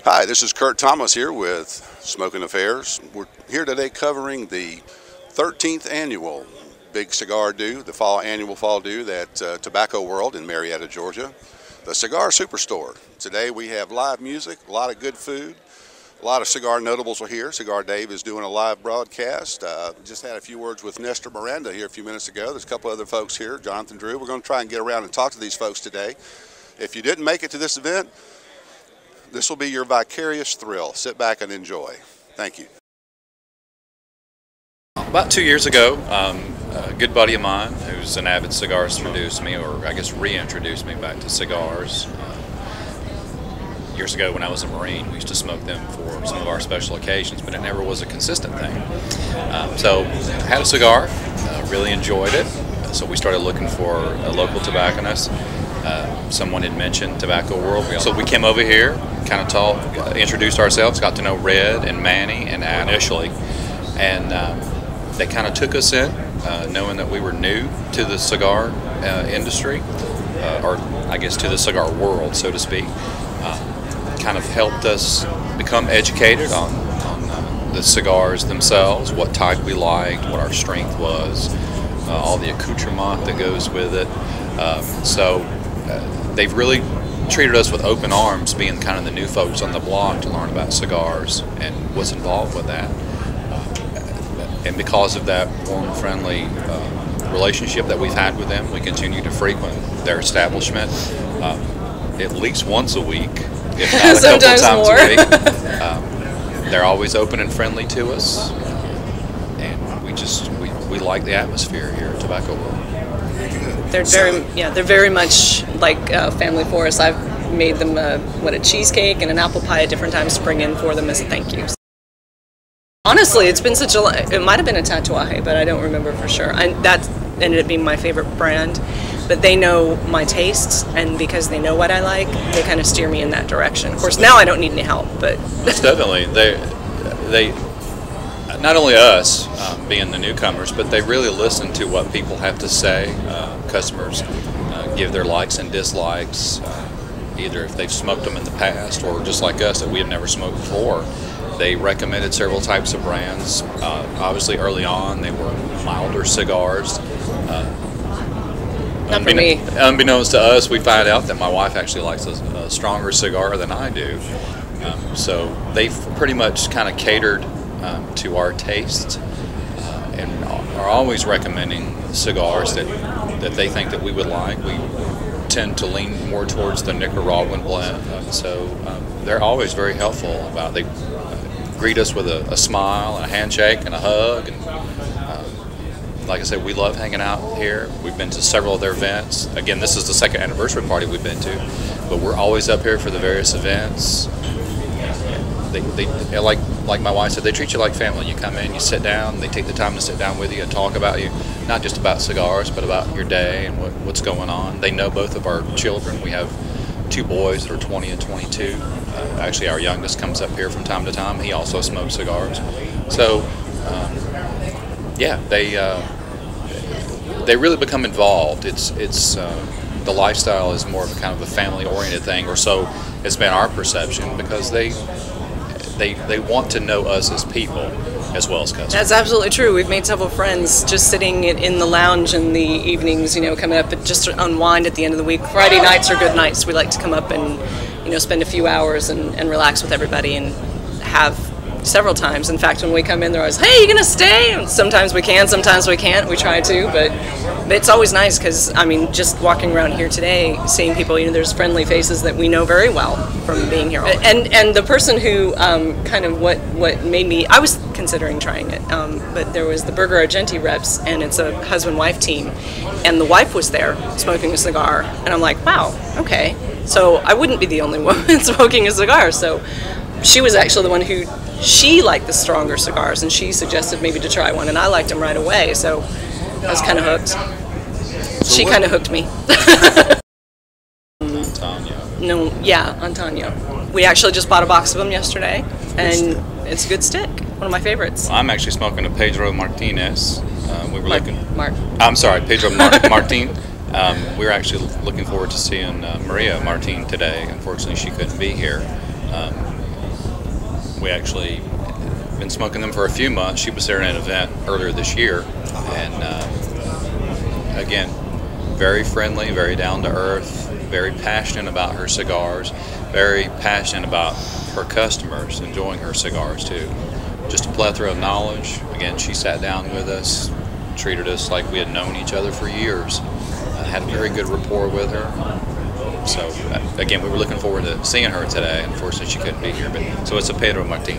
Hi, this is Curt Thomas here with Smokinaffairs. We're here today covering the 13th annual Big Cigar Do, the annual fall do at Tobacco World in Marietta, Georgia, the Cigar Superstore. Today we have live music, a lot of good food, a lot of cigar notables are here. Cigar Dave is doing a live broadcast. Just had a few words with Nestor Miranda here a few minutes ago. There's a couple other folks here, Jonathan Drew. We're going to try and get around and talk to these folks today. If you didn't make it to this event, this will be your vicarious thrill. Sit back and enjoy. Thank you. About 2 years ago, a good buddy of mine who's an avid cigarist introduced me, or I guess reintroduced me back to cigars. Years ago when I was a Marine, we used to smoke them for some of our special occasions, but it never was a consistent thing. So I had a cigar, really enjoyed it, so we started looking for a local tobacconist. Someone had mentioned Tobacco World, so we came over here, kind of talked, introduced ourselves, got to know Red and Manny and Adam initially, and they kind of took us in, knowing that we were new to the cigar industry, or I guess to the cigar world, so to speak. Kind of helped us become educated on the cigars themselves, what type we liked, what our strength was, all the accoutrement that goes with it. They've really treated us with open arms, being kind of the new folks on the block, to learn about cigars and what's involved with that. And because of that warm, friendly relationship that we've had with them, we continue to frequent their establishment at least once a week, if not a couple times more. A week. They're always open and friendly to us, and we like the atmosphere here at Tobacco World. They're very much like family for us. I've made them a cheesecake and an apple pie at different times to bring in for them as a thank you. Honestly, it's been it might have been a Tatuaje, but I don't remember for sure. That ended up being my favorite brand. But they know my tastes, and because they know what I like, they kind of steer me in that direction. Of course, now I don't need any help, but most definitely they not only us being the newcomers, but they really listen to what people have to say. Customers give their likes and dislikes, either if they've smoked them in the past or just like us that we have never smoked before. They recommended several types of brands. Obviously, early on, they were milder cigars. Not for me. Unbeknownst to us, we find out that my wife actually likes a stronger cigar than I do. So they've pretty much kind of catered to our tastes and are always recommending cigars that they think that we would like. We tend to lean more towards the Nicaraguan blend, so they're always very helpful about it. They greet us with a smile and a handshake and a hug. And, like I said, we love hanging out here. We've been to several of their events. Again, this is the second anniversary party we've been to, but we're always up here for the various events. They like my wife said, they treat you like family. You come in, you sit down, they take the time to sit down with you and talk about you, not just about cigars, but about your day and what's going on. They know both of our children. We have two boys that are 20 and 22. Actually, our youngest comes up here from time to time. He also smokes cigars. So, yeah, they really become involved. It's the lifestyle is more of a kind of a family-oriented thing, or so it's been our perception, because they want to know us as people as well as customers. That's absolutely true. We've made several friends just sitting in the lounge in the evenings, coming up just to unwind at the end of the week. Friday nights are good nights. We like to come up and spend a few hours and relax with everybody, and have several times. In fact, when we come in, they're always, "Hey, you gonna stay?" And sometimes we can, sometimes we can't. We try to, but it's always nice because, just walking around here today, seeing people, there's friendly faces that we know very well from being here. And the person who kind of what made me, I was considering trying it, but there was the Burger Argenti reps, and it's a husband-wife team, and the wife was there smoking a cigar, and I'm like, wow, okay, so I wouldn't be the only woman smoking a cigar. So she was actually the one who, she liked the stronger cigars, and she suggested maybe to try one, and I liked them right away, so I was kind of hooked. So she kind of hooked me. No, yeah, Antonio. We actually just bought a box of them yesterday, and it's a good stick. One of my favorites. Well, I'm actually smoking a Pedro Martinez. We were I'm sorry, Pedro Martin. We were actually looking forward to seeing Maria Martin today. Unfortunately, she couldn't be here. We actually been smoking them for a few months. She was there at an event earlier this year, and again, very friendly, very down to earth, very passionate about her cigars, very passionate about her customers enjoying her cigars too. Just a plethora of knowledge. Again, she sat down with us, treated us like we had known each other for years. Had a very good rapport with her. So again, we were looking forward to seeing her today. Unfortunately, she couldn't be here, but so it's a Pedro Martin.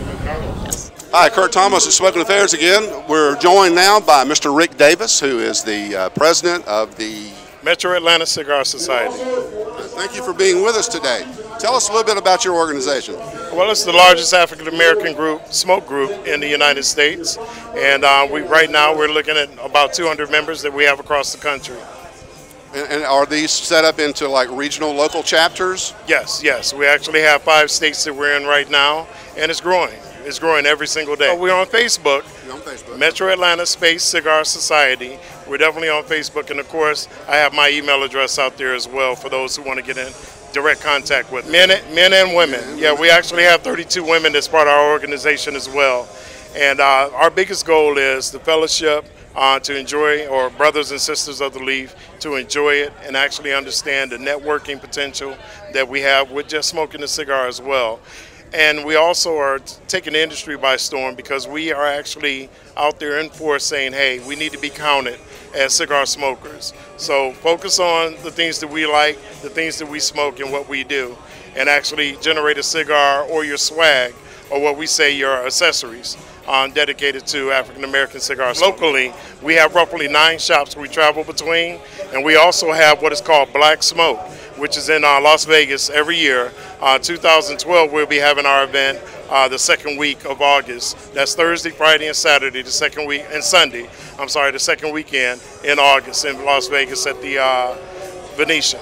Hi, Curt Thomas at Smokinaffairs again. We're joined now by Mr. Rick Davis, who is the president of the Metro Atlanta Cigar Society. Thank you for being with us today. Tell us a little bit about your organization. Well, it's the largest African American smoke group in the United States, and right now we're looking at about 200 members that we have across the country. And are these set up into like regional, local chapters? Yes, yes. We actually have 5 states that we're in right now, and it's growing. It's growing every single day. We're on Facebook. You're on Facebook. Metro Atlanta Space Cigar Society. We're definitely on Facebook, and of course, I have my email address out there as well for those who want to get in direct contact with men and women. Yeah, we actually have 32 women that's part of our organization as well. And our biggest goal is the fellowship, to enjoy, or brothers and sisters of the leaf, to enjoy it and actually understand the networking potential that we have with just smoking a cigar as well. And we also are taking the industry by storm because we are actually out there in force saying, hey, we need to be counted as cigar smokers. So focus on the things that we like, the things that we smoke and what we do, and actually generate a cigar or your swag, or what we say your accessories, dedicated to African American cigars. Locally, we have roughly 9 shops we travel between, and we also have what is called Black Smoke, which is in Las Vegas every year. 2012, we'll be having our event the second week of August. That's Thursday, Friday, and Saturday, the second week, and Sunday, I'm sorry, the second weekend in August in Las Vegas at the Venetian.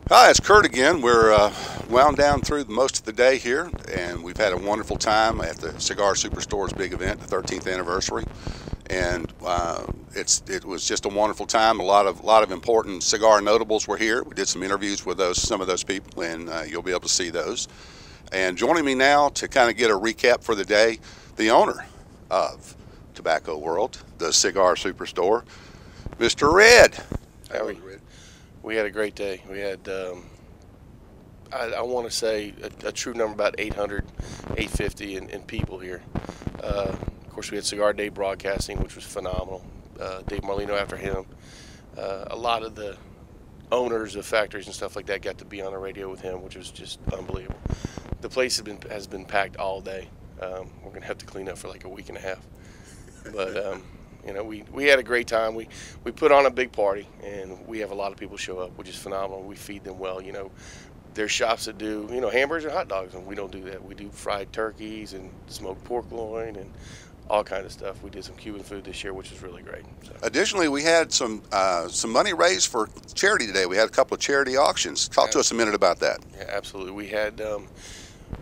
Hi, it's Curt again. We're wound down through most of the day here, and we've had a wonderful time at the Cigar Superstore's big event, the 13th anniversary. And it was just a wonderful time. A lot of important cigar notables were here. We did some interviews with some of those people, and you'll be able to see those. And joining me now to kind of get a recap for the day, the owner of Tobacco World, the Cigar Superstore, Mr. Red. How are you? We had a great day. We had, I want to say, a true number, about 800, 850 in people here. Of course, we had Cigar Day broadcasting, which was phenomenal. Dave Marlino after him. A lot of the owners of factories and stuff like that got to be on the radio with him, which was just unbelievable. The place has been packed all day. We're going to have to clean up for like a week and a half. But you know, we had a great time. We put on a big party, and we have a lot of people show up, which is phenomenal. We feed them well. You know, there's shops that do, you know, hamburgers and hot dogs, and we don't do that. We do fried turkeys and smoked pork loin and all kinds of stuff. We did some Cuban food this year, which was really great. So. Additionally, we had some money raised for charity today. We had a couple of charity auctions. Talk to us a minute about that. Yeah, absolutely. We had,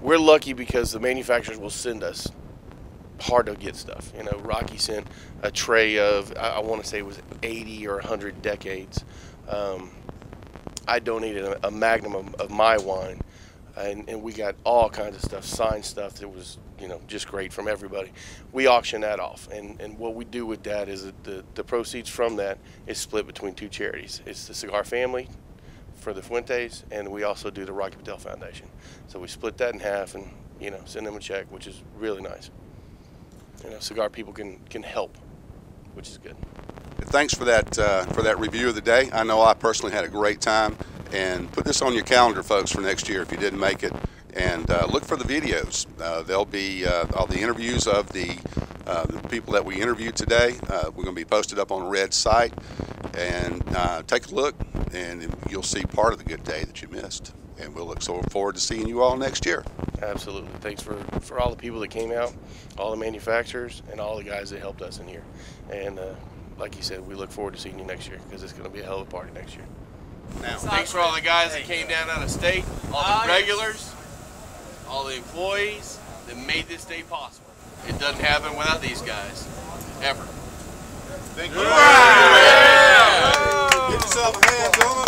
we're lucky because the manufacturers will send us hard to get stuff. You know, Rocky sent a tray of, I want to say it was 80 or 100 decades. I donated a magnum of my wine, and we got all kinds of stuff, signed stuff that was, you know, just great from everybody. We auction that off, and what we do with that is that the proceeds from that is split between 2 charities. It's the Cigar Family for the Fuentes, and we also do the Rocky Patel Foundation. So we split that in half and, you know, send them a check, which is really nice. You know, cigar people can help, which is good. Thanks for that review of the day. I know I personally had a great time, and put this on your calendar, folks, for next year if you didn't make it. And look for the videos. There'll be all the interviews of the people that we interviewed today. We're going to be posted up on Red's site, and take a look, and you'll see part of the good day that you missed. And we'll look so forward to seeing you all next year. Absolutely. Thanks for all the people that came out, all the manufacturers, and all the guys that helped us in here. And like you said, we look forward to seeing you next year because it's going to be a hell of a party next year. Now, thanks for all the guys that came down out of state, all the regulars, all the employees that made this day possible. It doesn't happen without these guys, ever. Thank you. Yeah. Get yourself a hand, gentlemen.